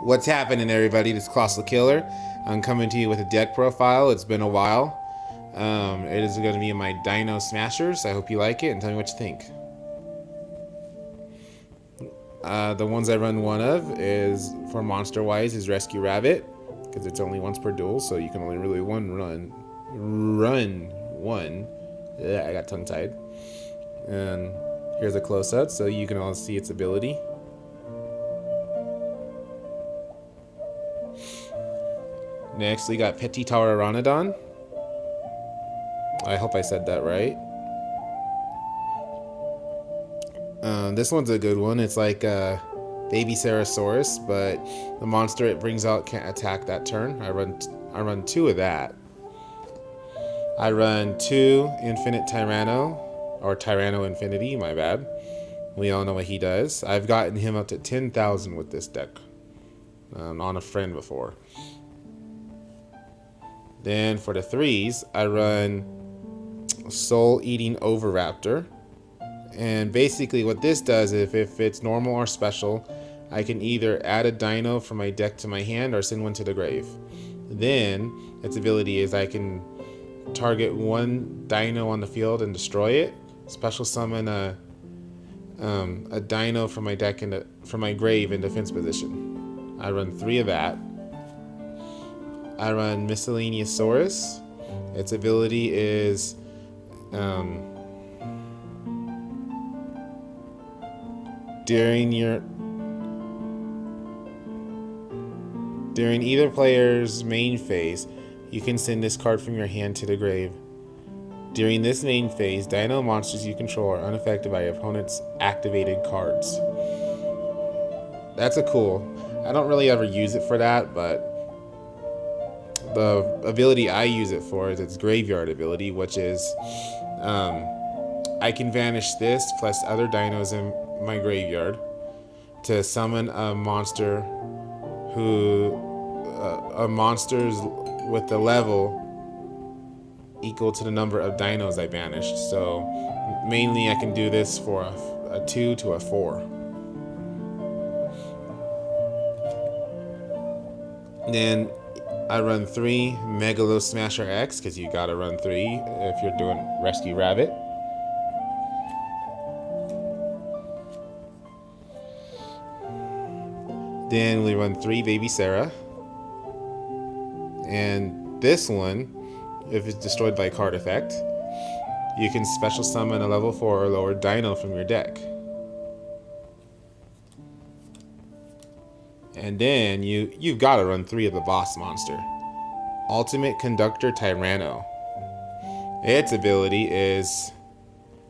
What's happening, everybody? This is Colossal Killer. I'm coming to you with a deck profile. It's been a while. It is going to be my Dinosmashers. I hope you like it and tell me what you think. The ones I run one of is, for monster-wise, is Rescue Rabbit, because it's only once per duel, so you can only really run one. Yeah, I got tongue-tied. And here's a close-up, so you can all see its ability. Next, we got Petit Pteranodon. I hope I said that right. This one's a good one. It's like a baby Ceratosaurus, but the monster it brings out can't attack that turn. I run two of that. I run two Infinite Tyranno, or Tyranno Infinity, my bad. We all know what he does. I've gotten him up to 10,000 with this deck on a friend before. Then for the threes, I run Soul Eating Oviraptor. And basically what this does, if it's normal or special, I can either add a dino from my deck to my hand or send one to the grave. Then its ability is I can target one dino on the field and destroy it. Special summon a dino from my deck from my grave in defense position. I run three of that. I run Miscellaneousaurus. Its ability is during either player's main phase, you can send this card from your hand to the grave. During this main phase, dino monsters you control are unaffected by your opponent's activated cards. That's a cool. I don't really ever use it for that, but the ability I use it for is its graveyard ability, which is I can vanish this plus other dinos in my graveyard to summon a monster monsters with the level equal to the number of dinos I banished. So mainly I can do this for a 2 to a 4. Then I run 3 Dinosmasher X, because you gotta run 3 if you're doing Rescue Rabbit. Then we run 3 Baby Sarah. And this one, if it's destroyed by card effect, you can special summon a level 4 or lower dino from your deck. And then you've got to run 3 of the boss monster. Ultimate Conductor Tyranno. Its ability is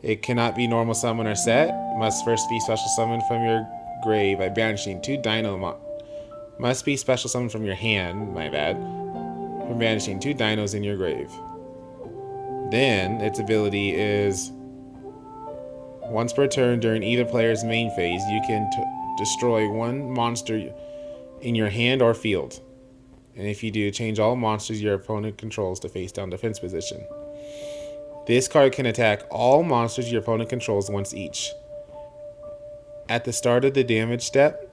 it cannot be normal summon or set. Must first be special summoned from your grave by banishing 2 dino must be special summoned from your hand, my bad, from banishing 2 dinos in your grave. Then its ability is once per turn during either player's main phase, you can destroy one monster in your hand or field. And if you do, change all monsters your opponent controls to face down defense position. This card can attack all monsters your opponent controls once each. At the start of the damage step,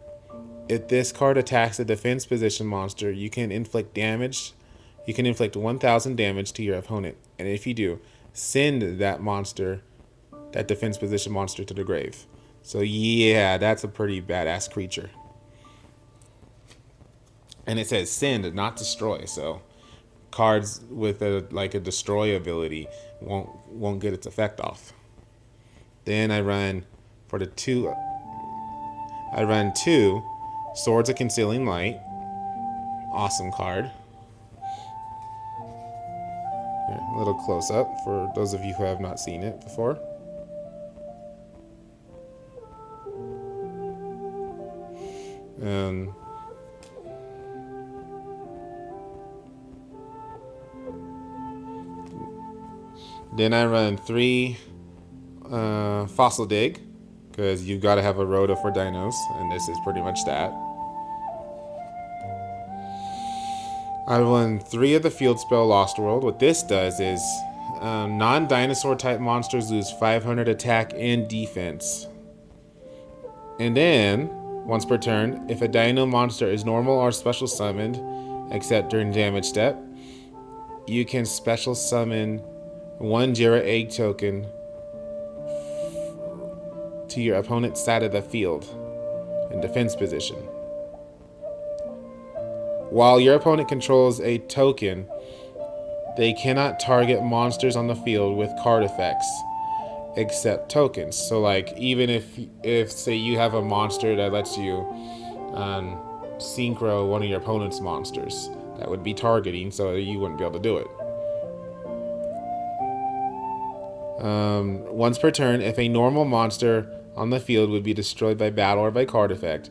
if this card attacks a defense position monster, you can inflict 1,000 damage to your opponent. And if you do, send that defense position monster to the grave. So yeah, that's a pretty badass creature. And it says send, not destroy. So cards with a destroy ability won't get its effect off. Then I run 2 Swords of Concealing Light. Awesome card. Here, a little close up for those of you who have not seen it before. Then I run 3 Fossil Dig, because you've got to have a Rhoda for dinos, and this is pretty much that. I run 3 of the field spell Lost World. What this does is non-dinosaur type monsters lose 500 attack and defense. And then Once per turn, if a Dino monster is normal or special summoned, except during damage step, you can special summon one Jira Egg token to your opponent's side of the field in defense position. While your opponent controls a token, they cannot target monsters on the field with card effects except tokens. So like even if say you have a monster that lets you synchro one of your opponent's monsters, that would be targeting, so you wouldn't be able to do it. Once per turn, if a normal monster on the field would be destroyed by battle or by card effect,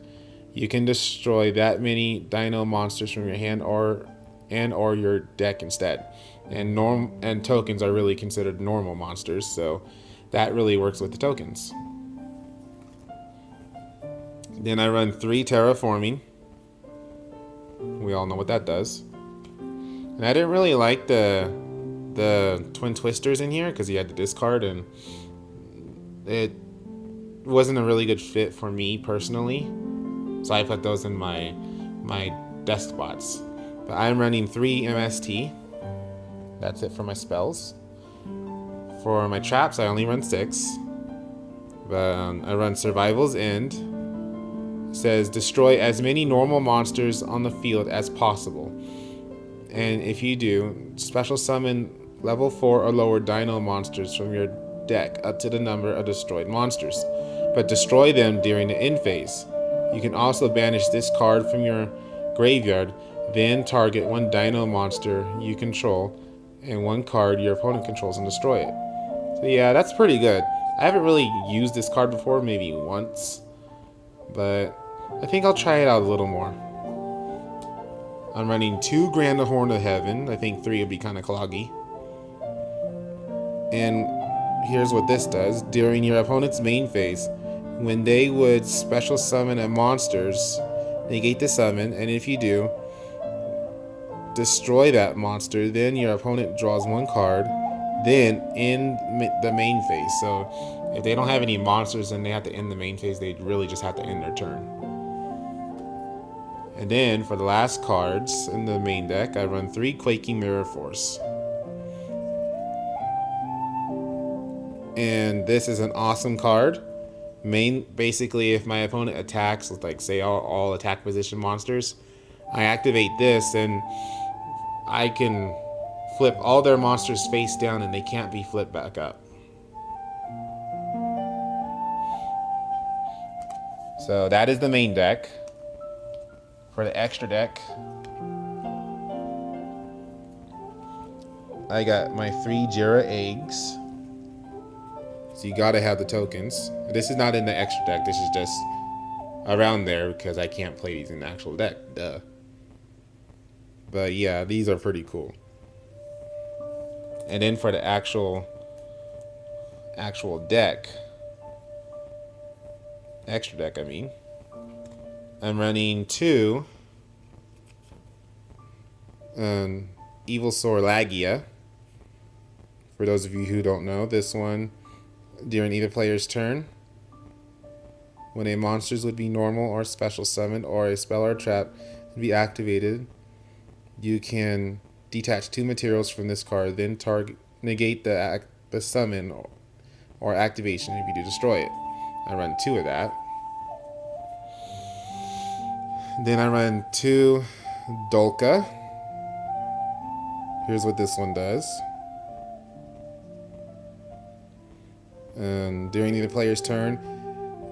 you can destroy that many Dino monsters from your hand or your deck instead. And tokens are really considered normal monsters, so that really works with the tokens. Then I run 3 terraforming. We all know what that does. And I didn't really like the twin twisters in here because you had to discard, and it wasn't a really good fit for me personally. So I put those in my desk spots. But I'm running 3 MST. That's it for my spells. For my traps, I only run 6. But I run Survival's End. It says destroy as many normal monsters on the field as possible. And if you do, special summon level 4 or lower Dino monsters from your deck up to the number of destroyed monsters, but destroy them during the end phase. You can also banish this card from your graveyard, then target one Dino monster you control and one card your opponent controls and destroy it. So yeah, that's pretty good. I haven't really used this card before, maybe once, but I think I'll try it out a little more. I'm running 2 Grand Horn of Heaven. I think 3 would be kind of cloggy. And here's what this does. During your opponent's main phase, when they would special summon a monsters, negate the summon, and if you do, destroy that monster, then your opponent draws 1 card, then end the main phase. So if they don't have any monsters and they have to end the main phase, they really just have to end their turn. And then for the last cards in the main deck, I run 3 Quaking Mirror Force. And this is an awesome card. Basically, if my opponent attacks with, like, say, all attack position monsters, I activate this and I can flip all their monsters face down and they can't be flipped back up. So that is the main deck. For the extra deck, I got my 3 Jira Eggs. So you gotta have the tokens. This is not in the extra deck, this is just around there because I can't play these in the actual deck, duh. But yeah, these are pretty cool. And then for the actual deck, extra deck I mean, I'm running 2 Evil Lagia. For those of you who don't know, this one, during either player's turn, when a monsters would be normal or special summoned or a spell or trap would be activated, you can detach 2 materials from this card, then negate the summon or activation if you do destroy it. I run 2 of that. Then I run 2 Dolka. Here's what this one does. During the player's turn,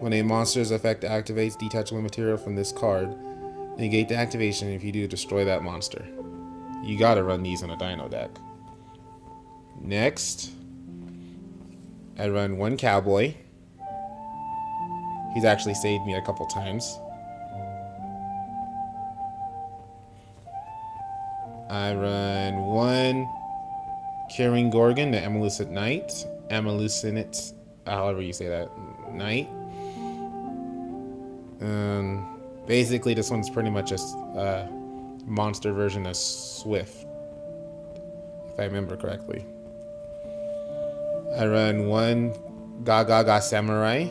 when a monster's effect activates, detach 1 material from this card. Negate the activation. If you do, destroy that monster. You gotta run these in a Dino deck. Next, I run 1 Cowboy. He's actually saved me a couple times. I run 1 Carrying Gorgon, the Amallucent Knight. Amallucent, however you say that, Knight. Basically, this one's pretty much a monster version of Swift, if I remember correctly. I run 1 Gaga Samurai.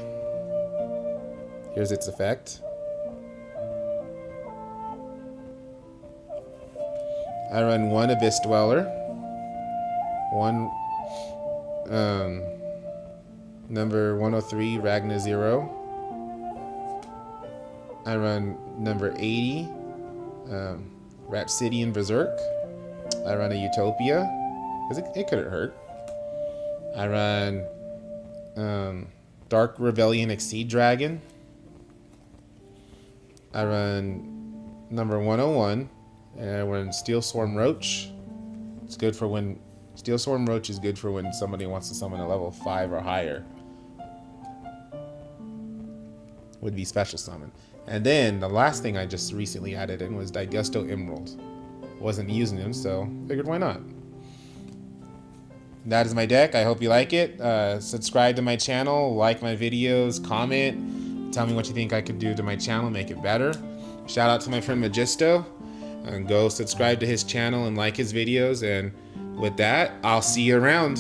Here's its effect. I run one Abyss Dweller, one number 103 Ragna Zero. I run number 80 Rhapsodian Berserk. I run a Utopia, because it couldn't hurt. I run Dark Rebellion Exceed Dragon. I run number 101, and I run Steel Swarm Roach. It's good for when Steel Swarm Roach is good for when somebody wants to summon a level 5 or higher. Would be special summon. And then the last thing I just recently added in was Digusto Emerald. Wasn't using him, so figured why not. That is my deck. I hope you like it. Subscribe to my channel, like my videos, comment, tell me what you think I could do to my channel, make it better. Shout out to my friend Magisto. And go subscribe to his channel and like his videos. And with that, I'll see you around.